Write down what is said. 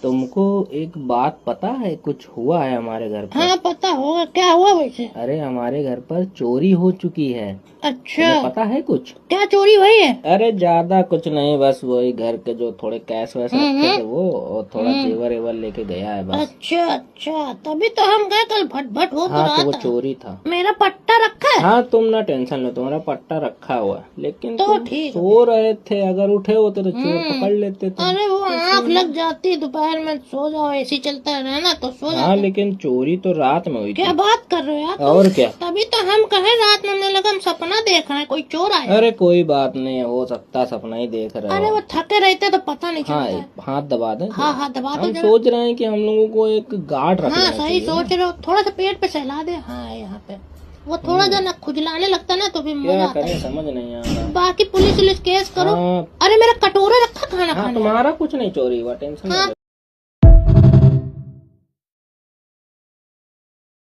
तुमको एक बात पता है, कुछ हुआ है हमारे घर पर। हाँ पता होगा, क्या हुआ वैसे? अरे हमारे घर पर चोरी हो चुकी है। अच्छा, तुम्हें पता है कुछ? क्या चोरी हुई है? अरे ज्यादा कुछ नहीं, बस वही घर के जो थोड़े कैश वैश रखे थे वो, और थोड़ा जेवर एवर लेके गया है बस। अच्छा अच्छा, तभी तो हम गए कल, भट भट हो तो हाँ रहा तो वो था। चोरी था। मेरा पट्टा रखा है। हाँ तुम ना टेंशन लो, तुम्हारा पट्टा रखा हुआ है, लेकिन तो तुम ठीक है। सो रहे थे, अगर उठे होते तो चोर पकड़ लेते थे। अरे वो आँख लग जाती दोपहर में, सो जाओ, एसी चलता है ना तो सो हाँ जाते। लेकिन चोरी तो रात में हुई क्या थी। बात कर रहे हो यार तुम? और क्या। तभी तो हम कहे रात में, हमें लगा हम सपना देख रहे हैं, कोई चोर आया। अरे कोई बात नहीं, हो सकता सपना ही देख रहे अरे हो। वो थके रहते तो पता नहीं हाँ चलता है। हाथ दबा दें। हाँ हाँ, दबा दो हम जरा। सोच रहे हैं कि हम लोगों को एक गार्ड रख हाँ लेना सही चाहिए सोच ना। रहे हो, थोड़ा सा पेट पे सहला दे। हाँ यहाँ पे वो थोड़ा जना खुजलाने लगता है ना तो फिर मजा क्या आता करें है। समझ नहीं आ रहा। बाकी पुलिस केस करो। हाँ, अरे मेरा कटोरा रखा खाना हाँ खाने। तुम्हारा कुछ नहीं चोरी हुआ, टेंशन हाँ, मत लो।